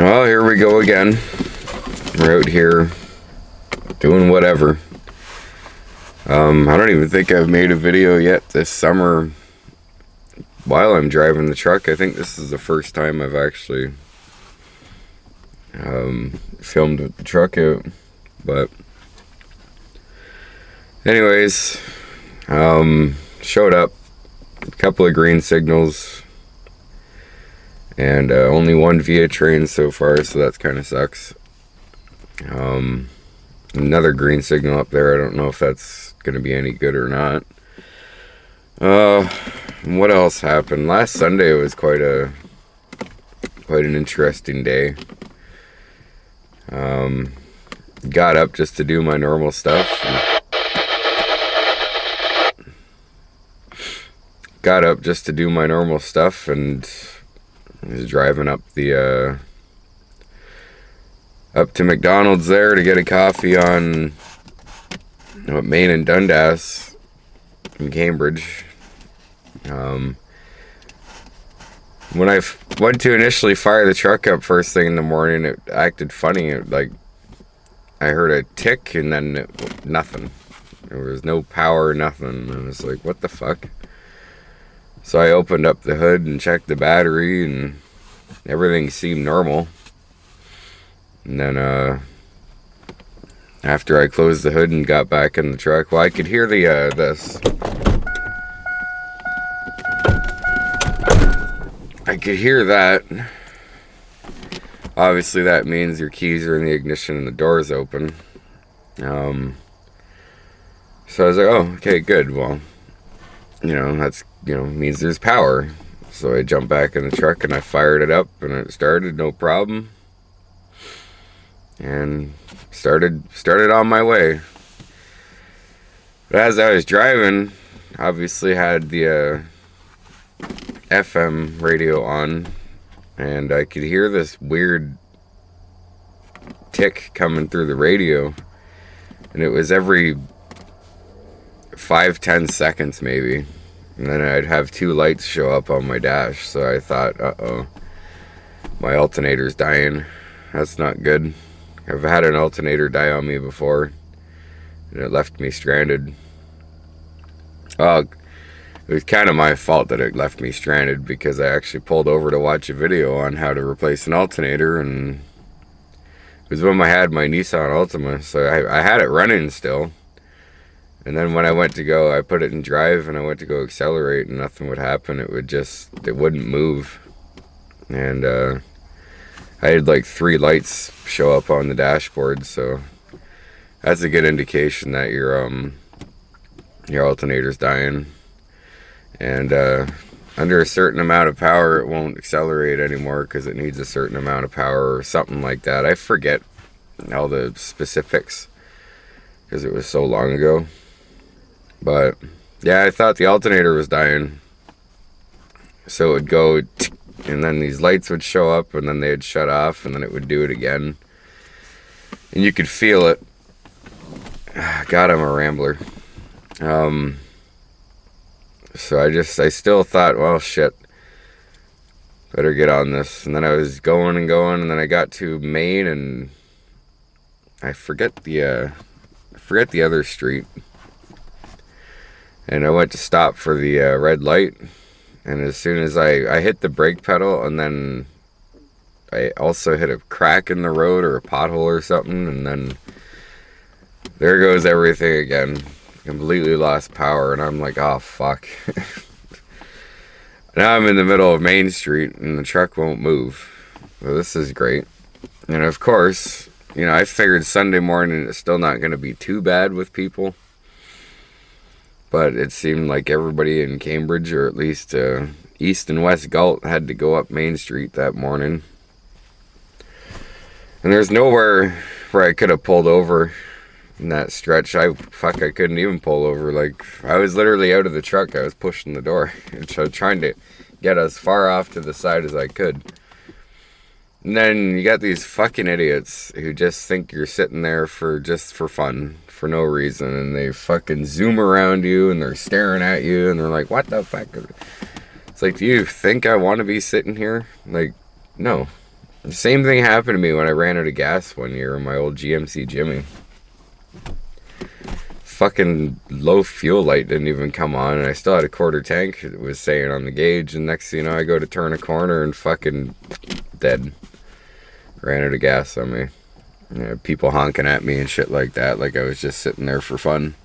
Well, here we go again. We're out here doing whatever. I don't even think I've made a video yet this summer while I'm driving the truck. I think this is the first time I've actually filmed with the truck out. But anyways, showed up, a couple of green signals, and only one via train so far, so that kind of sucks. Another green signal up there. I don't know if that's going to be any good or not. What else happened? Last Sunday was quite an interesting day. Got up just to do my normal stuff. And was driving up up to McDonald's there to get a coffee on Main and Dundas in Cambridge. When I went to initially fire the truck up first thing in the morning, it acted funny. I heard a tick and then nothing. There was no power, nothing. I was like, what the fuck? So I opened up the hood and checked the battery, and everything seemed normal. And then after I closed the hood and got back in the truck, well, I could hear this. I could hear that. Obviously, that means your keys are in the ignition and the door's open. So I was like, oh, okay, good. Well, that's, means there's power. So I jumped back in the truck and I fired it up and it started, no problem. And started on my way. But as I was driving, obviously had the FM radio on, and I could hear this weird tick coming through the radio, and it was every 5-10 seconds maybe, and then I'd have two lights show up on my dash. So I thought, uh-oh, my alternator's dying. That's not good. I've had an alternator die on me before, and it left me stranded. It was kind of my fault that it left me stranded, because I actually pulled over to watch a video on how to replace an alternator, and it was when I had my Nissan Altima, so I had it running still. And then when I went to go, I put it in drive, and I went to go accelerate, and nothing would happen. It wouldn't move. And I had like 3 lights show up on the dashboard, so that's a good indication that your alternator's dying. And under a certain amount of power, it won't accelerate anymore because it needs a certain amount of power or something like that. I forget all the specifics because it was so long ago. But yeah, I thought the alternator was dying. So it would go, and then these lights would show up, and then they'd shut off, and then it would do it again. And you could feel it. God, I'm a rambler. So I still thought, well, shit, better get on this. And then I was going and going, and then I got to Main, and I forget the other street. And I went to stop for the red light, and as soon as I hit the brake pedal, and then I also hit a crack in the road or a pothole or something, and then there goes everything again. Completely lost power, and I'm like, oh fuck. Now I'm in the middle of Main Street and the truck won't move. Well, this is great. And of course, I figured Sunday morning it's still not going to be too bad with people, but it seemed like everybody in Cambridge, or at least East and West Galt, had to go up Main Street that morning. And there's nowhere where I could have pulled over in that stretch. I couldn't even pull over. Like, I was literally out of the truck. I was pushing the door, trying to get as far off to the side as I could. And then you got these fucking idiots who just think you're sitting there for fun, for no reason, and they fucking zoom around you, and they're staring at you, and they're like, what the fuck? It's like, do you think I want to be sitting here? Like, no. The same thing happened to me when I ran out of gas one year in my old GMC Jimmy. Fucking low fuel light didn't even come on, and I still had a quarter tank. It was saying on the gauge, and next thing you know, I go to turn a corner and fucking dead. Ran out of gas on me. You know, people honking at me and shit like that, like I was just sitting there for fun.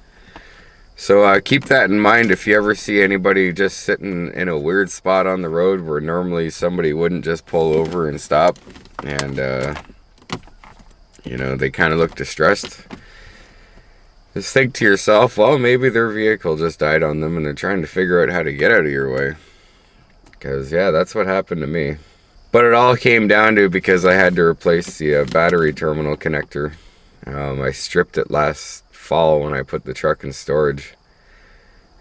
So keep that in mind if you ever see anybody just sitting in a weird spot on the road where normally somebody wouldn't just pull over and stop, and you know, they kind of look distressed. Just think to yourself, well, maybe their vehicle just died on them and they're trying to figure out how to get out of your way. Because, yeah, that's what happened to me. But it all came down to because I had to replace the battery terminal connector. I stripped it last fall when I put the truck in storage.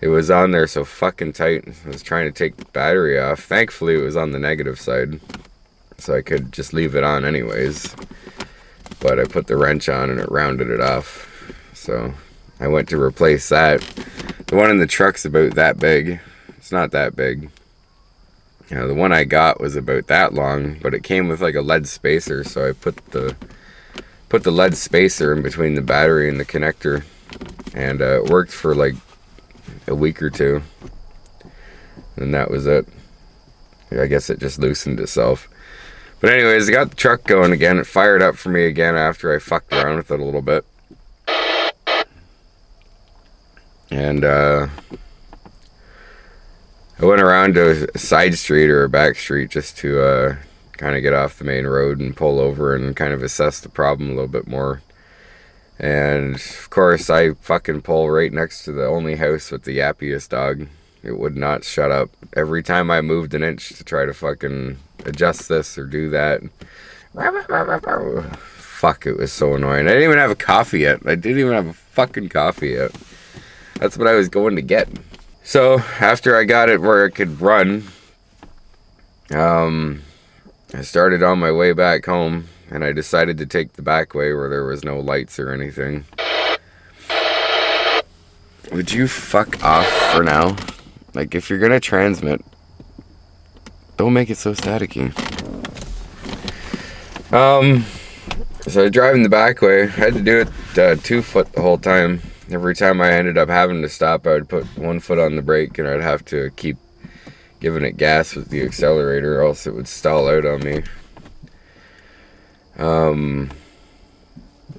It was on there so fucking tight. I was trying to take the battery off. Thankfully, it was on the negative side, so I could just leave it on anyways. But I put the wrench on and it rounded it off. So I went to replace that. The one in the truck's about that big. It's not that big. You know, the one I got was about that long, but it came with like a lead spacer, so I put the lead spacer in between the battery and the connector, and it worked for like a week or two, and that was it. I guess it just loosened itself. But anyways, I got the truck going again. It fired up for me again after I fucked around with it a little bit. And I went around to a side street or a back street just to kind of get off the main road and pull over and kind of assess the problem a little bit more. And of course, I fucking pull right next to the only house with the yappiest dog. It would not shut up. Every time I moved an inch to try to fucking adjust this or do that, fuck, it was so annoying. I didn't even have a coffee yet. I didn't even have a fucking coffee yet. That's what I was going to get. So after I got it where it could run, I started on my way back home, and I decided to take the back way where there was no lights or anything. Would you fuck off for now? Like, if you're gonna transmit, don't make it so staticky. So driving the back way, I had to do it 2 foot the whole time. Every time I ended up having to stop, I would put 1 foot on the brake, and I'd have to keep giving it gas with the accelerator, or else it would stall out on me. And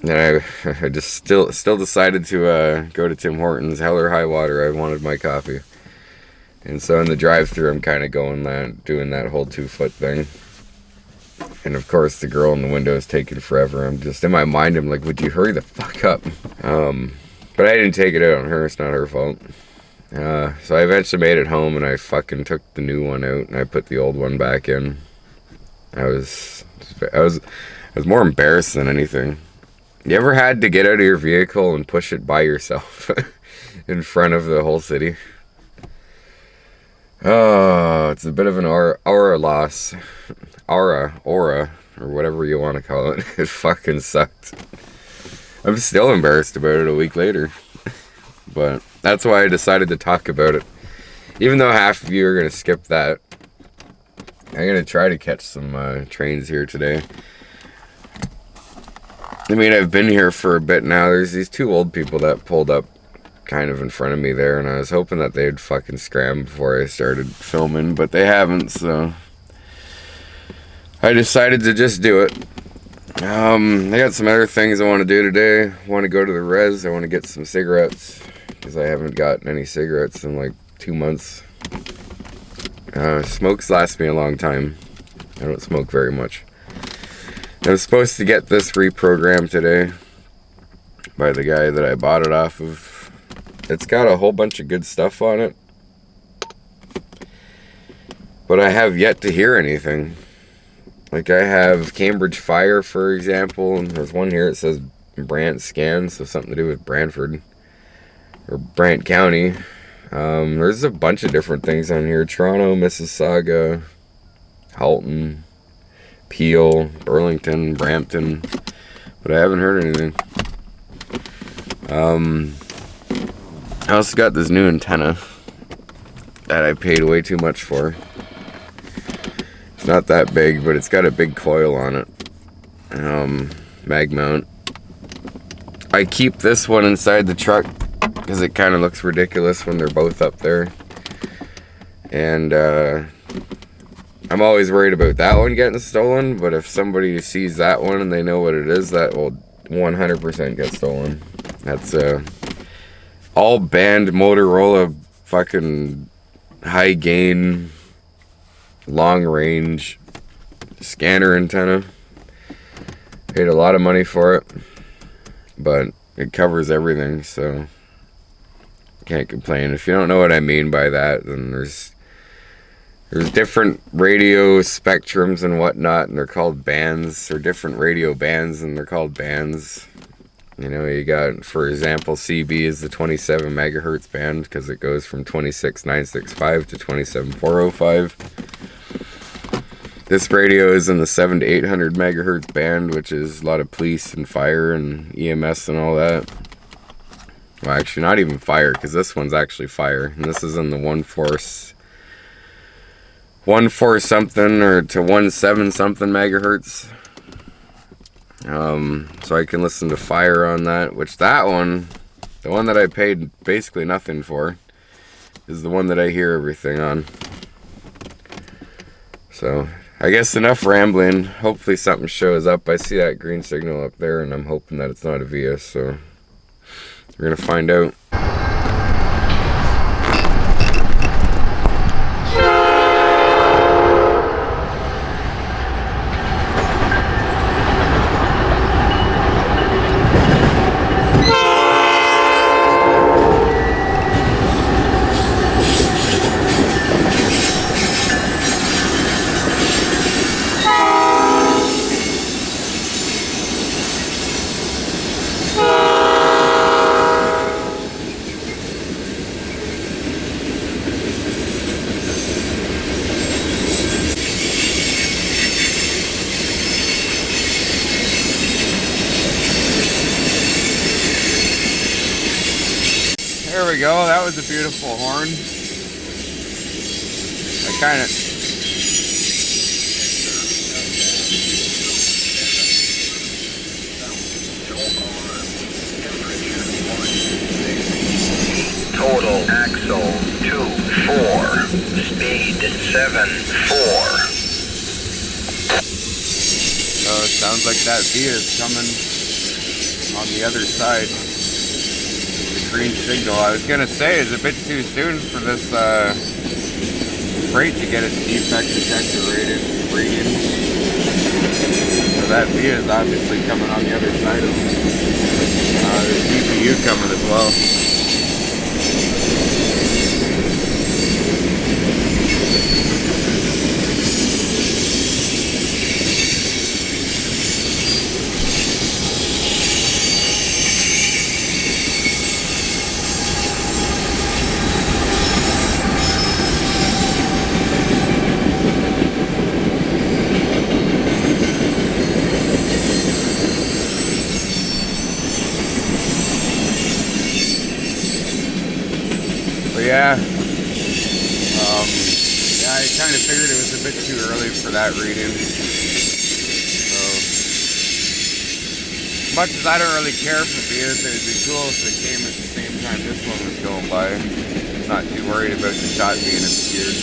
I just still decided to go to Tim Hortons. Hell or high water, I wanted my coffee. And so in the drive-thru, I'm kind of doing that whole 2 foot thing. And of course, the girl in the window is taking forever. I'm just, in my mind, I'm like, would you hurry the fuck up? But I didn't take it out on her. It's not her fault. So I eventually made it home, and I fucking took the new one out, and I put the old one back in. I was more embarrassed than anything. You ever had to get out of your vehicle and push it by yourself in front of the whole city? Oh, it's a bit of an aura loss. Aura, or whatever you want to call it. It fucking sucked. I'm still embarrassed about it a week later. But that's why I decided to talk about it. Even though half of you are going to skip that, I'm going to try to catch some trains here today. I mean, I've been here for a bit now. There's these 2 old people that pulled up kind of in front of me there, and I was hoping that they'd fucking scram before I started filming, but they haven't, so I decided to just do it. I got some other things I want to do today. I want to go to the res. I want to get some cigarettes, because I haven't gotten any cigarettes in like 2 months. Smokes last me a long time. I don't smoke very much. I was supposed to get this reprogrammed today by the guy that I bought it off of. It's got a whole bunch of good stuff on it, but I have yet to hear anything. Like, I have Cambridge Fire, for example, and there's one here that says Brant Scan, so something to do with Brantford or Brant County. There's a bunch of different things on here: Toronto, Mississauga, Halton, Peel, Burlington, Brampton, but I haven't heard anything. I also got this new antenna that I paid way too much for. not that big, but it's got a big coil on it. Mag mount. I keep this one inside the truck because it kind of looks ridiculous when they're both up there. And I'm always worried about that one getting stolen, but if somebody sees that one and they know what it is, that will 100% get stolen. That's all band Motorola fucking high gain long range scanner antenna. Paid a lot of money for it, but it covers everything, so can't complain. If you don't know what I mean by that, then there's different radio spectrums and whatnot, and they're called bands, or different radio bands, and they're called bands. You know, you got, for example, CB is the 27 megahertz band because it goes from 26965 to 27405. This radio is in the 700 to 800 megahertz band, which is a lot of police and fire and EMS and all that. Well, actually, not even fire, because this one's actually fire, and this is in the 1.4 something or to 1.7 something megahertz. So I can listen to fire on that, which that one, the one that I paid basically nothing for, is the one that I hear everything on. So I guess enough rambling. Hopefully something shows up. I see that green signal up there, and I'm hoping that it's not a Via, so we're gonna find out. There we go, that was a beautiful horn. I kind of... Total axle 2.4, speed 7.4. So it sounds like that Via is coming on the other side. Green signal. I was gonna say it's a bit too soon for this freight to get its defect detector rating. So that Via is obviously coming on the other side of the CPU coming as well. Yeah, I kind of figured it was a bit too early for that reading. So, as much as I don't really care for Vias, it would be cool if it came at the same time this one was going by. I'm not too worried about the shot being obscured.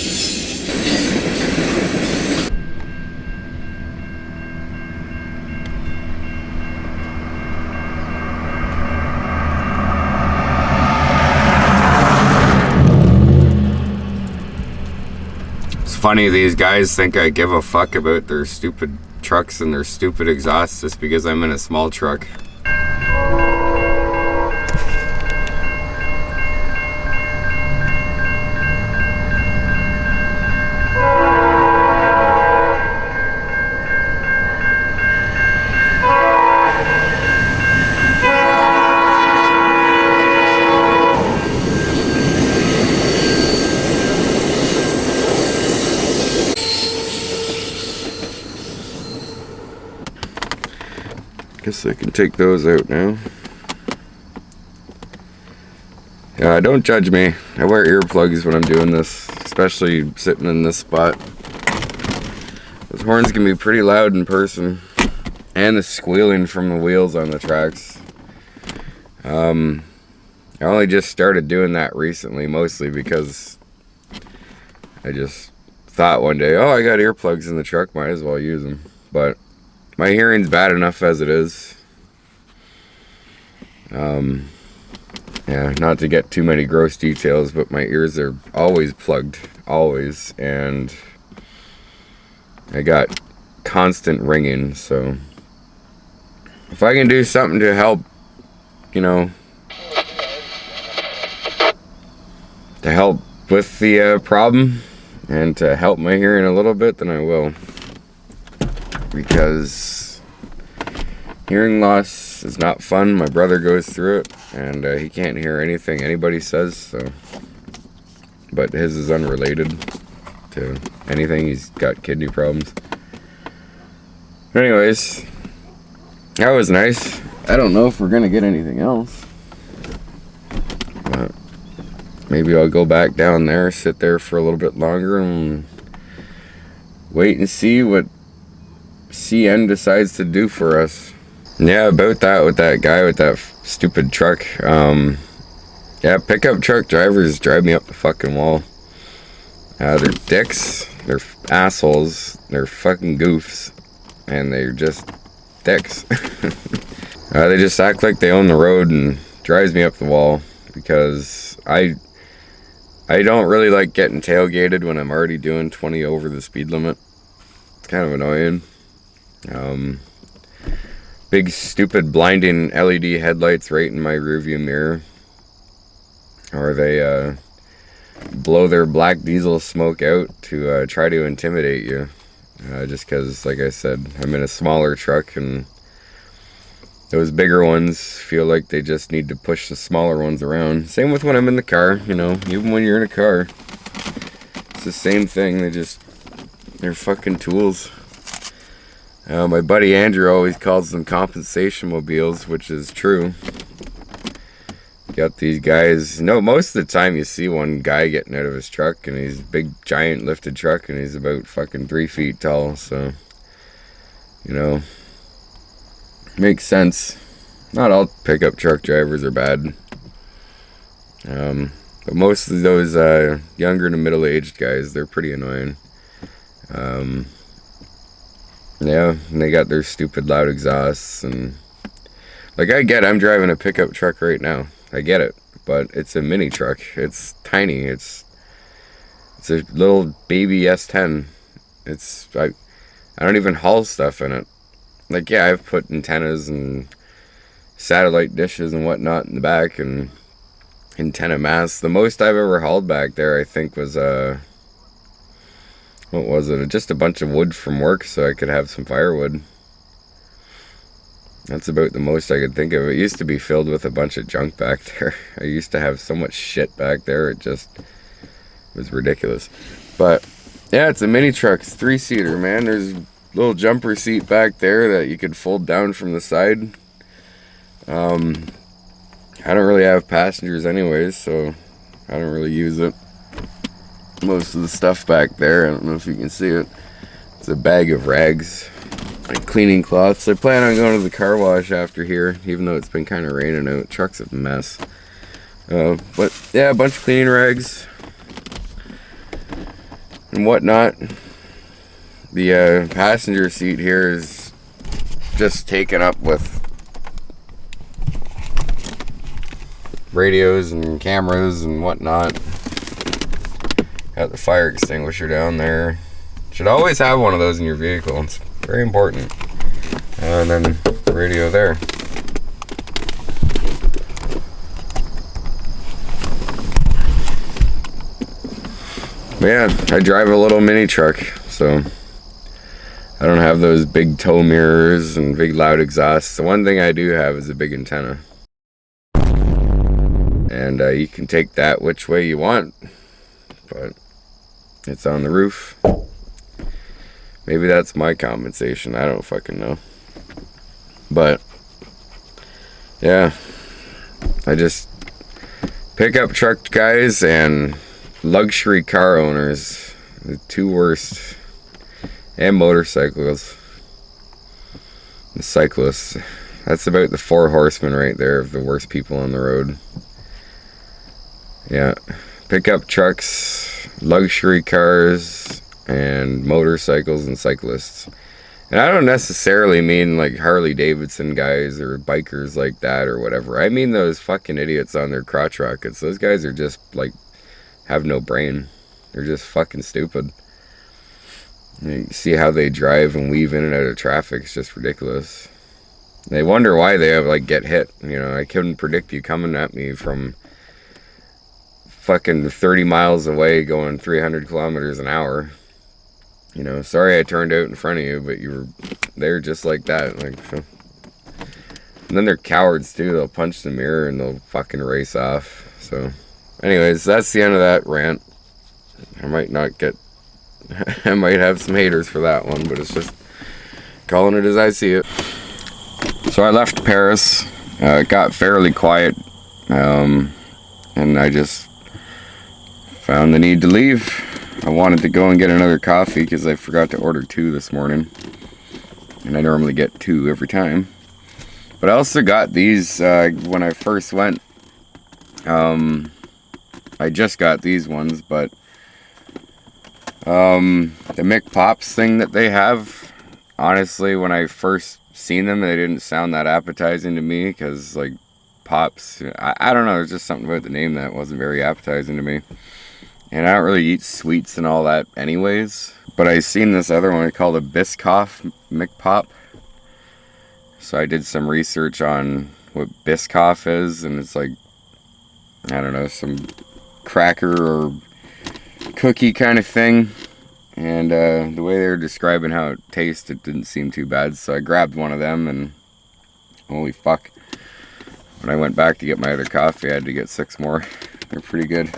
Funny, these guys think I give a fuck about their stupid trucks and their stupid exhausts just because I'm in a small truck. Guess I can take those out now. Yeah, don't judge me. I wear earplugs when I'm doing this, especially sitting in this spot. horns can be pretty loud in person. And the squealing from the wheels on the tracks. I only just started doing that recently, mostly because I just thought one day, oh, I got earplugs in the truck, might as well use them. But my hearing's bad enough as it is. Yeah, not to get too many gross details, but my ears are always plugged, always, and I got constant ringing, so if I can do something to help, you know, to help with the problem and to help my hearing a little bit, then I will, because hearing loss is not fun. My brother goes through it, and he can't hear anything anybody says, so, but his is unrelated to anything. He's got kidney problems. Anyways, that was nice. I don't know if we're gonna get anything else, but maybe I'll go back down there, sit there for a little bit longer, and wait and see what CN decides to do for us. Yeah, about that with that guy with that stupid truck. Yeah, pickup truck drivers drive me up the fucking wall. They're dicks, they're assholes, they're fucking goofs, and they're just dicks. They just act like they own the road and drives me up the wall, because I don't really like getting tailgated when I'm already doing 20 over the speed limit. It's kind of annoying. Big stupid blinding LED headlights right in my rearview mirror, or they blow their black diesel smoke out to try to intimidate you, just because, like I said, I'm in a smaller truck, and those bigger ones feel like they just need to push the smaller ones around. Same with when I'm in the car, you know, even when you're in a car, it's the same thing. They're fucking tools. My buddy Andrew always calls them compensation mobiles, which is true. Got these guys, most of the time you see one guy getting out of his truck, and he's a big giant lifted truck, and he's about fucking 3 feet tall, so, you know, makes sense. Not all pickup truck drivers are bad, but most of those younger to middle-aged guys, they're pretty annoying. Yeah, and they got their stupid loud exhausts, and like, I'm driving a pickup truck right now. I get it, but it's a mini truck. It's tiny. It's a little baby S10. I don't even haul stuff in it. Like, yeah, I've put antennas and satellite dishes and whatnot in the back, and antenna masts. The most I've ever hauled back there, I think, was what was it? Just a bunch of wood from work so I could have some firewood. That's about the most I could think of. It used to be filled with a bunch of junk back there. I used to have so much shit back there, it just was ridiculous. But yeah, it's a mini truck. It's 3-seater, man. There's a little jumper seat back there that you could fold down from the side. I don't really have passengers anyways, so I don't really use it. Most of the stuff back there, I don't know if you can see it, it's a bag of rags, like cleaning cloths. I plan on going to the car wash after here, even though it's been kind of raining out. Truck's a mess. But yeah, a bunch of cleaning rags and whatnot. The passenger seat here is just taken up with radios and cameras and whatnot. Got the fire extinguisher down there. Should always have one of those in your vehicle. It's very important. And then the radio there. But yeah, I drive a little mini truck, so I don't have those big tow mirrors and big loud exhausts. The one thing I do have is a big antenna. And you can take that which way you want, but it's on the roof. Maybe that's my compensation. I don't fucking know. But yeah, I just pickup truck guys and luxury car owners, the two worst And motorcycles. The cyclists. That's about the 4 horsemen right there of the worst people on the road. Yeah. Pickup trucks, luxury cars, and motorcycles and cyclists. And I don't necessarily mean like Harley Davidson guys or bikers like that or whatever. I mean those fucking idiots on their crotch rockets. Those guys are just like, have no brain. They're just fucking stupid. You see how they drive and weave in and out of traffic. It's just ridiculous. They wonder why they like get hit. You know, I couldn't predict you coming at me from fucking 30 miles away going 300 kilometers an hour. You know, sorry I turned out in front of you, but they're just like that. Like, and then they're cowards too. They'll punch the mirror and they'll fucking race off. So, anyways, that's the end of that rant. I might not get, I might have some haters for that one, but it's just calling it as I see it. So I left Paris. It got fairly quiet, and I just found the need to leave. I wanted to go and get another coffee because I forgot to order 2 this morning, and I normally get 2 every time. But I also got these when I first went. I just got these ones, but the Mick Pops thing that they have, honestly, when I first seen them, they didn't sound that appetizing to me because, like, Pops, I don't know, there's just something about the name that wasn't very appetizing to me. And I don't really eat sweets and all that anyways. But I seen this other one called a Biscoff McPop. So I did some research on what Biscoff is, and it's like, I don't know, some cracker or cookie kind of thing. And the way they were describing how it tastes, it didn't seem too bad. So I grabbed one of them, and holy fuck. When I went back to get my other coffee, I had to get 6 more. They're pretty good.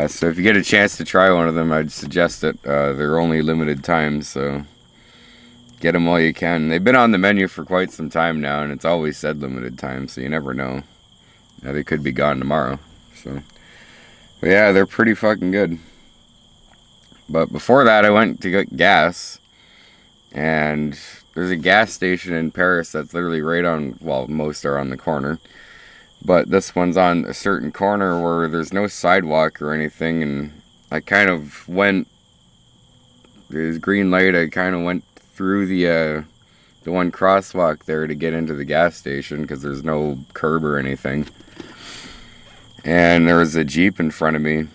So if you get a chance to try one of them, I'd suggest it. They're only limited time, so get them while you can. They've been on the menu for quite some time now, and it's always said limited time, so you never know. They could be gone tomorrow. So, but yeah, they're pretty fucking good. But before that, I went to get gas, and there's a gas station in Paris that's literally right on, well, most are on the corner, but this one's on a certain corner where there's no sidewalk or anything, and I kind of went, there's green light, I kind of went through the one crosswalk there to get into the gas station because there's no curb or anything, and there was a Jeep in front of me.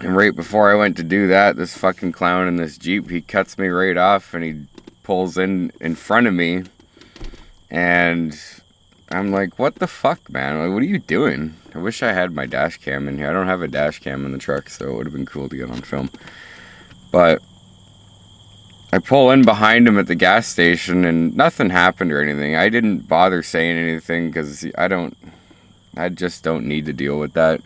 And right before I went to do that, this fucking clown in this Jeep, he cuts me right off and he pulls in front of me. And I'm like, what the fuck, man? Like, what are you doing? I wish I had my dash cam in here. I don't have a dash cam in the truck, so it would have been cool to get on film. But I pull in behind him at the gas station and nothing happened or anything. I didn't bother saying anything because I just don't need to deal with that.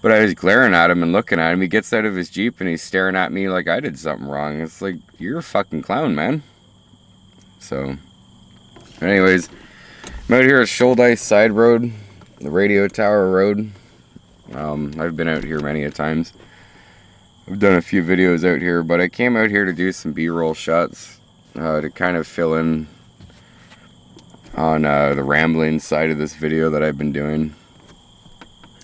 But I was glaring at him and looking at him. He gets out of his Jeep and he's staring at me like I did something wrong. It's like, you're a fucking clown, man. So, anyways, I'm out here at Shoaldice Side Road, the Radio Tower Road. I've been out here many a times. I've done a few videos out here, but I came out here to do some B-roll shots to kind of fill in on the rambling side of this video that I've been doing.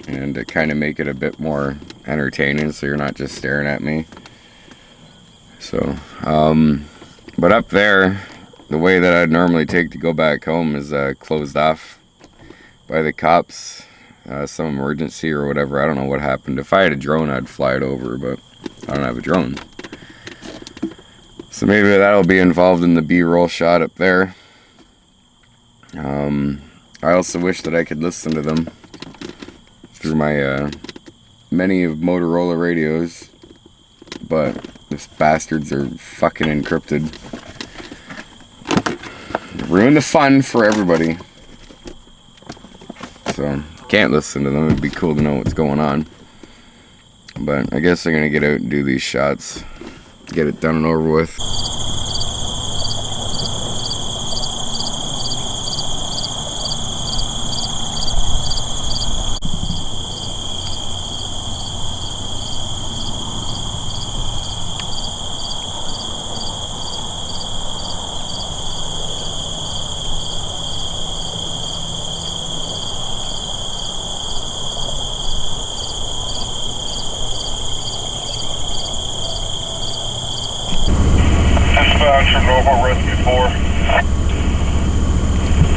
And to kind of make it a bit more entertaining so you're not just staring at me. So, but up there, the way that I'd normally take to go back home is closed off by the cops. Some emergency or whatever. I don't know what happened. If I had a drone, I'd fly it over, but I don't have a drone. So maybe that'll be involved in the B-roll shot up there. I also wish that I could listen to them through my many of Motorola radios, but these bastards are fucking encrypted. Ruin the fun for everybody. So can't listen to them. It'd be cool to know what's going on. But I guess I'm gonna get out and do these shots, get it done and over with.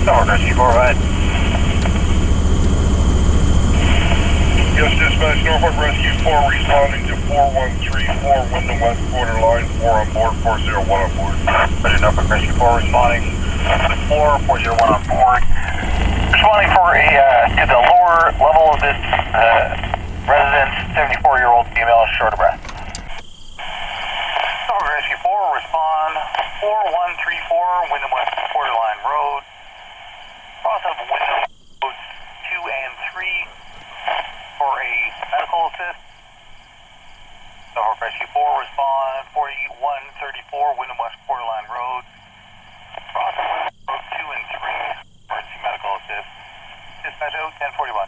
Norfolk Rescue 4, right. Yes, dispatch, Norfolk Rescue 4 responding to 4134 Wyndham West Quarter Line 4 on board, 401 on board. Roger, Norfolk Rescue 4 responding to 401 on board. Responding for to the lower level of this residence, 74-year-old female, short of breath. Norfolk Rescue 4 respond 4134 Wyndham West Quarter Line Road. Cross of Wyndham Roads 2 and 3. For a medical assist. Norfolk Rescue 4 respond 4134 Wyndham West Quarterline Road. Cross Road 2 and 3. Emergency medical assist. Dispatch out 1041.